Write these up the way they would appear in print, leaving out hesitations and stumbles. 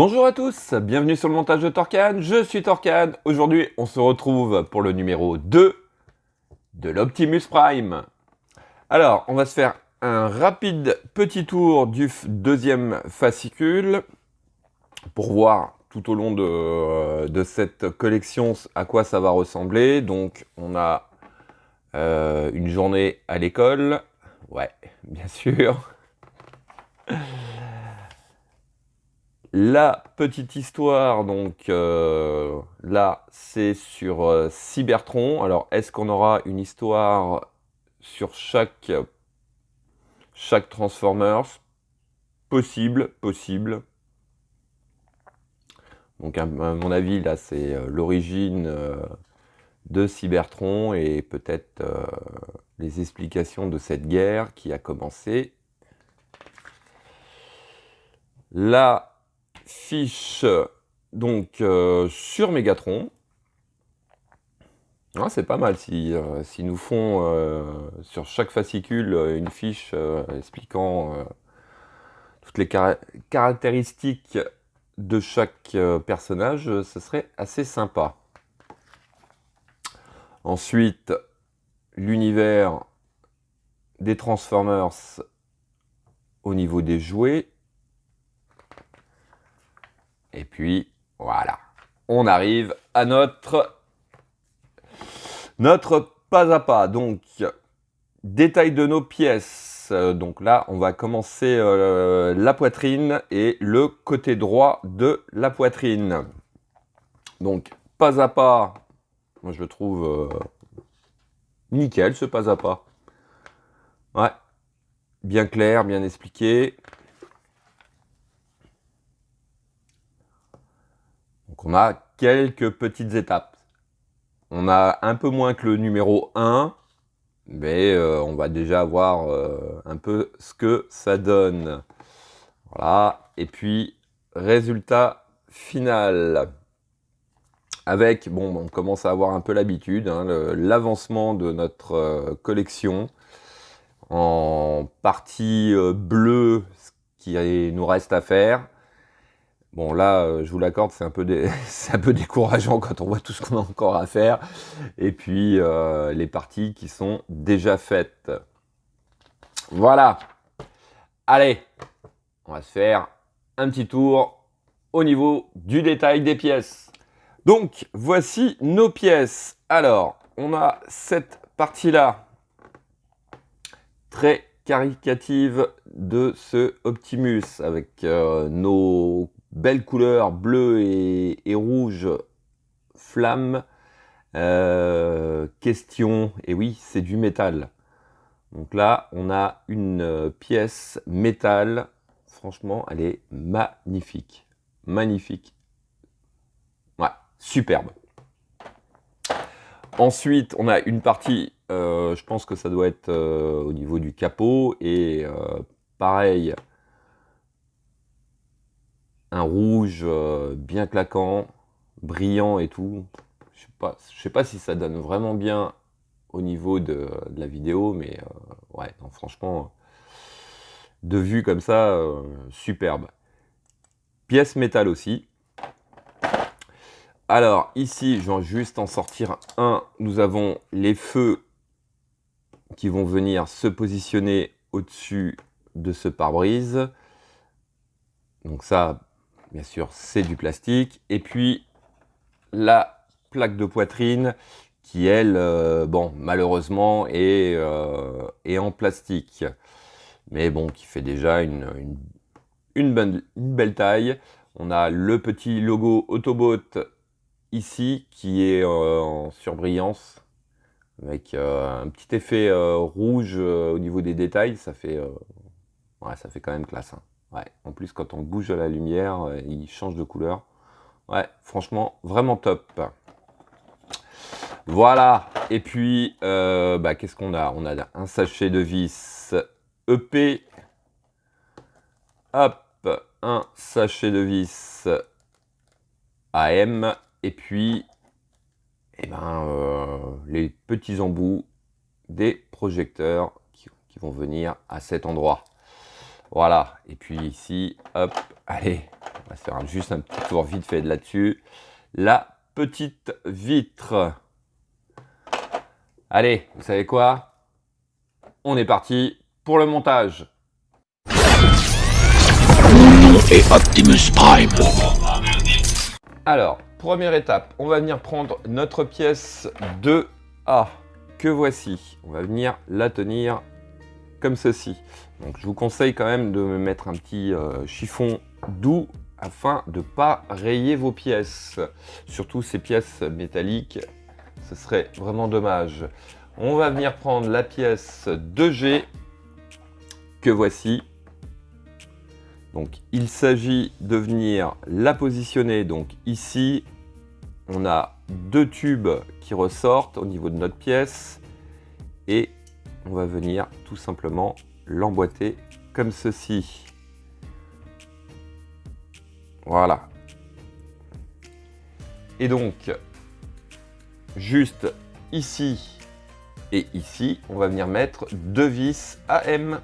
Bonjour à tous, bienvenue sur le montage de Torcan, je suis Torcan. Aujourd'hui, on se retrouve pour le numéro 2 de l'Optimus Prime. Alors, on va se faire un rapide petit tour du deuxième fascicule pour voir tout au long de cette collection à quoi ça va ressembler. Donc, on a une journée à l'école, ouais, bien sûr. La petite histoire, donc là, c'est sur Cybertron. Alors, est-ce qu'on aura une histoire sur chaque Transformers? Possible, possible. Donc, à mon avis, là, c'est l'origine de Cybertron et peut-être les explications de cette guerre qui a commencé. La fiche donc sur Megatron. Ah, c'est pas mal si nous font sur chaque fascicule une fiche expliquant toutes les caractéristiques de chaque personnage, ce serait assez sympa. Ensuite, l'univers des Transformers au niveau des jouets. Et puis, voilà. On arrive à notre pas à pas. Donc, détail de nos pièces. Donc là, on va commencer la poitrine et le côté droit de la poitrine. Donc, pas à pas, moi je le trouve nickel ce pas à pas. Ouais, bien clair, bien expliqué. Donc on a quelques petites étapes. On a un peu moins que le numéro 1, mais on va déjà voir un peu ce que ça donne. Voilà, et puis résultat final. Avec, bon, on commence à avoir un peu l'habitude, hein, l'avancement de notre collection. En partie bleue, ce qui nous reste à faire. Bon là, je vous l'accorde, c'est un peu c'est un peu décourageant quand on voit tout ce qu'on a encore à faire. Et puis les parties qui sont déjà faites. Voilà. Allez, on va se faire un petit tour au niveau du détail des pièces. Donc, voici nos pièces. Alors, on a cette partie-là, très caricative de ce Optimus, avec nos belles couleurs bleues et rouges, flammes. Question, et oui, c'est du métal. Donc là, on a une pièce métal. Franchement, elle est magnifique. Magnifique. Ouais, superbe. Ensuite, on a une partie, je pense que ça doit être au niveau du capot. Et pareil, un rouge bien claquant, brillant et tout. Je sais pas si ça donne vraiment bien au niveau de la vidéo, mais ouais, non, franchement, de vue comme ça, superbe. Pièce métal aussi. Alors ici, je vais juste en sortir un. Nous avons les feux qui vont venir se positionner au-dessus de ce pare-brise. Donc ça, bien sûr, c'est du plastique. Et puis la plaque de poitrine qui, elle, bon, malheureusement, est en plastique. Mais bon, qui fait déjà une belle taille. On a le petit logo Autobot ici qui est en surbrillance avec un petit effet rouge au niveau des détails. Ça fait, ouais, ça fait quand même classe. Hein. Ouais. En plus, quand on bouge la lumière, il change de couleur. Ouais, franchement, vraiment top. Voilà. Et puis, bah, qu'est-ce qu'on a? On a un sachet de vis EP. Hop, un sachet de vis AM. Et puis, eh ben, les petits embouts des projecteurs qui vont venir à cet endroit. Voilà. Et puis ici, hop, allez, va faire juste un petit tour vite fait là-dessus. La petite vitre. Allez, vous savez quoi? On est parti pour le montage. Et Optimus Prime. Alors, première étape, on va venir prendre notre pièce 2A, que voici. On va venir la tenir comme ceci. Donc je vous conseille quand même de me mettre un petit chiffon doux afin de ne pas rayer vos pièces. Surtout ces pièces métalliques, ce serait vraiment dommage. On va venir prendre la pièce 2G, que voici. Donc il s'agit de venir la positionner. Donc ici, on a deux tubes qui ressortent au niveau de notre pièce. Et on va venir tout simplement l'emboîter comme ceci. Voilà. Et donc, juste ici et ici, on va venir mettre deux vis AM.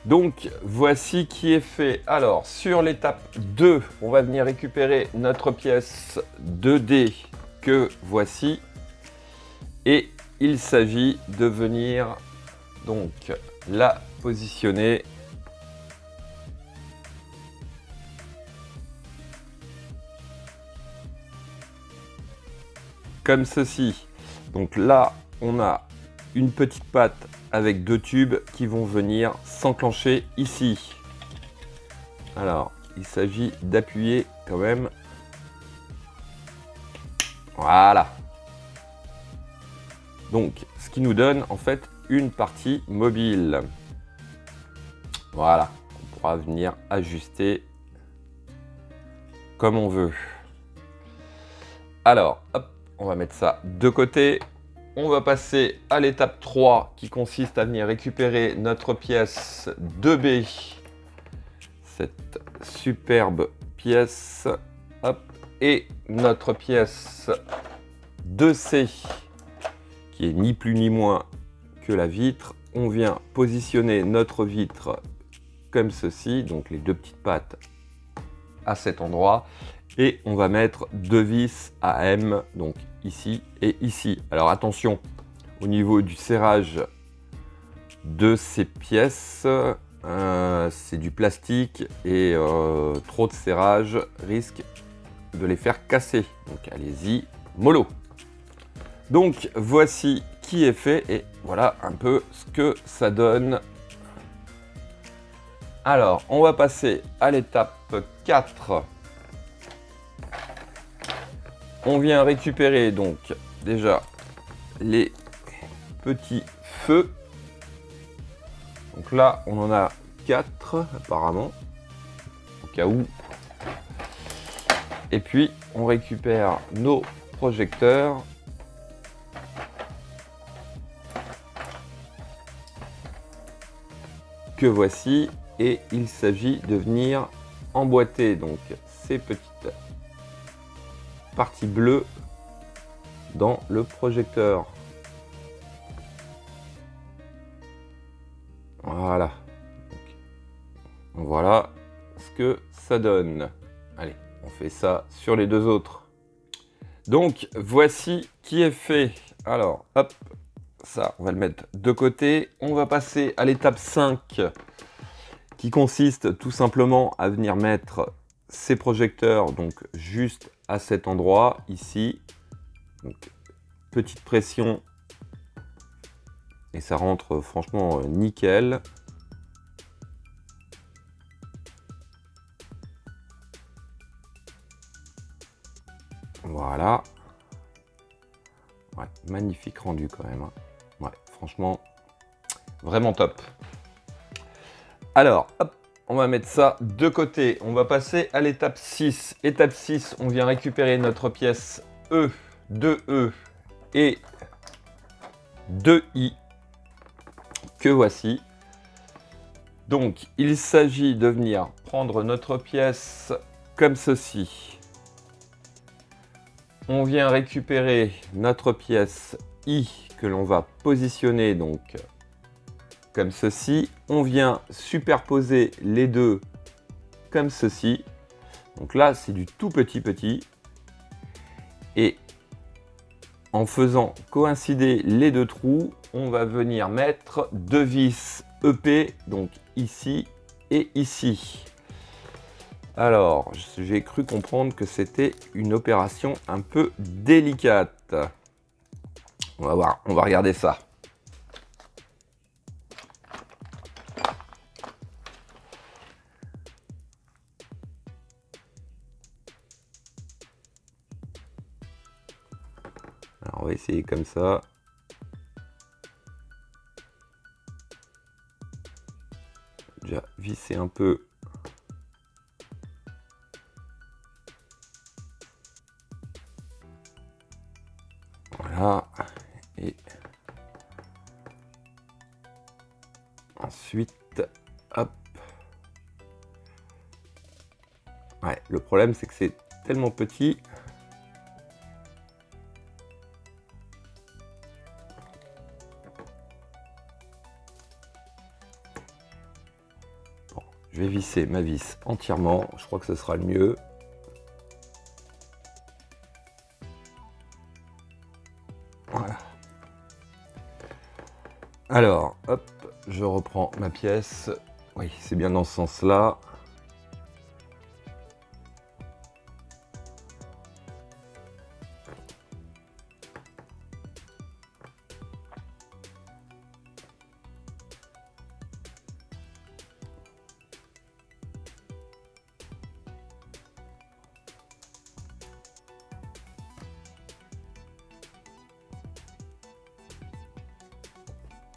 Donc, voici qui est fait. Alors, sur l'étape 2, on va venir récupérer notre pièce 2D que voici. Et il s'agit de venir donc la positionner comme ceci. Donc là, on a une petite patte avec deux tubes qui vont venir s'enclencher ici. Alors, il s'agit d'appuyer quand même. Voilà. Donc, ce qui nous donne en fait une partie mobile. Voilà, on pourra venir ajuster comme on veut. Alors, hop, on va mettre ça de côté. On va passer à l'étape 3 qui consiste à venir récupérer notre pièce 2B. Cette superbe pièce. Hop, et notre pièce 2C qui est ni plus ni moins que la vitre. On vient positionner notre vitre comme ceci, donc les deux petites pattes à cet endroit, et on va mettre deux vis AM, donc ici et ici. Alors attention, au niveau du serrage de ces pièces, c'est du plastique et trop de serrage risque de les faire casser. Donc allez-y, mollo. Donc voici qui est fait et voilà un peu ce que ça donne. Alors on va passer à l'étape 4. On vient récupérer donc déjà les petits feux. Donc là on en a 4 apparemment, au cas où. Et puis on récupère nos projecteurs. Que voici, et il s'agit de venir emboîter donc ces petites parties bleues dans le projecteur. Voilà. Donc, voilà ce que ça donne. Allez, on fait ça sur les deux autres. Donc voici qui est fait. Alors, hop. Ça, on va le mettre de côté. On va passer à l'étape 5 qui consiste tout simplement à venir mettre ces projecteurs donc juste à cet endroit ici. Donc, petite pression et ça rentre franchement nickel. Voilà. Ouais, magnifique rendu quand même. Ouais, franchement, vraiment top. Alors, hop, on va mettre ça de côté. On va passer à l'étape 6. Étape 6, on vient récupérer notre pièce E, 2E et 2I, que voici. Donc, il s'agit de venir prendre notre pièce comme ceci. On vient récupérer notre pièce I que l'on va positionner donc comme ceci. On vient superposer les deux comme ceci. Donc là, c'est du tout petit. Et en faisant coïncider les deux trous, on va venir mettre 2 vis EP, donc ici et ici. Alors, j'ai cru comprendre que c'était une opération un peu délicate. On va voir, on va regarder ça. Alors, on va essayer comme ça. Déjà visser un peu. Voilà. Et ensuite, hop. Ouais, le problème c'est que c'est tellement petit. Bon, je vais visser ma vis entièrement. Je crois que ce sera le mieux. Voilà. Alors, hop, je reprends ma pièce. Oui, c'est bien dans ce sens-là.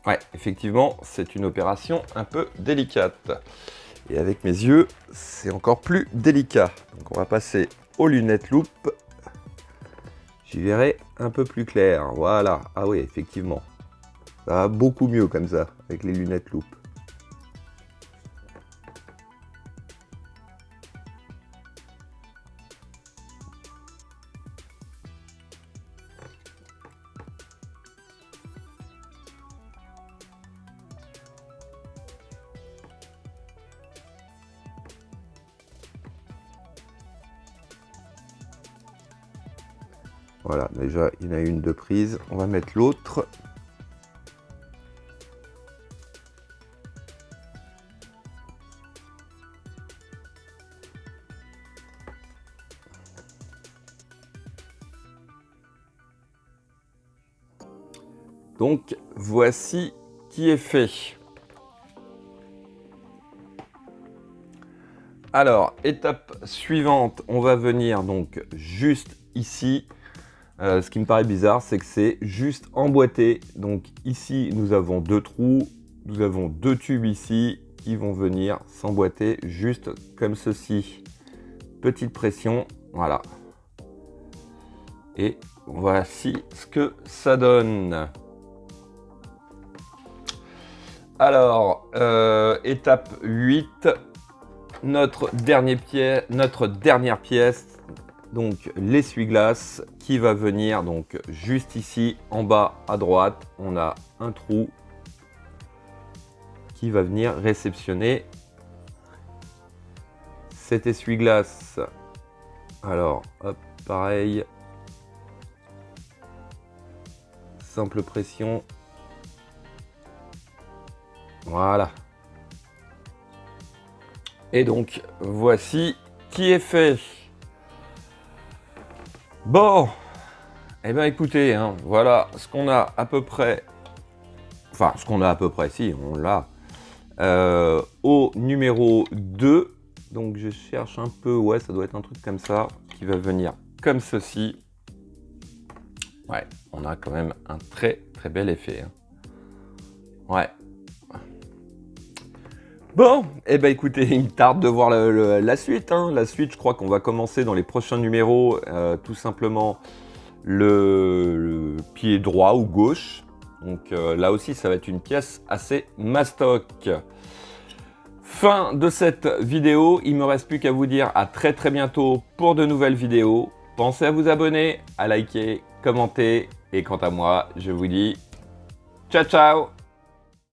Ouais, effectivement, c'est une opération un peu délicate. Et avec mes yeux, c'est encore plus délicat. Donc on va passer aux lunettes loupe. J'y verrai un peu plus clair. Voilà. Ah oui, effectivement. Ça va beaucoup mieux comme ça, avec les lunettes loupe. Voilà, déjà il y en a une de prise. On va mettre l'autre. Donc voici qui est fait. Alors, étape suivante, on va venir donc juste ici. Ce qui me paraît bizarre, c'est que c'est juste emboîté. Donc ici, nous avons 2 trous. Nous avons 2 tubes ici qui vont venir s'emboîter juste comme ceci. Petite pression, voilà. Et voici ce que ça donne. Alors, étape 8, notre dernière pièce, donc l'essuie-glace qui va venir donc juste ici en bas à droite. On a un trou qui va venir réceptionner cet essuie-glace. Alors, hop, pareil, simple pression. Voilà. Et donc, voici qui est fait. Bon, eh bien écoutez, hein, voilà ce qu'on a à peu près. Enfin, ce qu'on a à peu près, si, on l'a. Au numéro 2. Donc je cherche un peu, ouais, ça doit être un truc comme ça, qui va venir comme ceci. Ouais, on a quand même un très très bel effet. Hein. Ouais. Bon, eh ben écoutez, il me tarde de voir la suite. Hein. La suite, je crois qu'on va commencer dans les prochains numéros, tout simplement le pied droit ou gauche. Donc là aussi, ça va être une pièce assez mastoc. Fin de cette vidéo, il ne me reste plus qu'à vous dire à très très bientôt pour de nouvelles vidéos. Pensez à vous abonner, à liker, commenter, et quant à moi, je vous dis ciao ciao!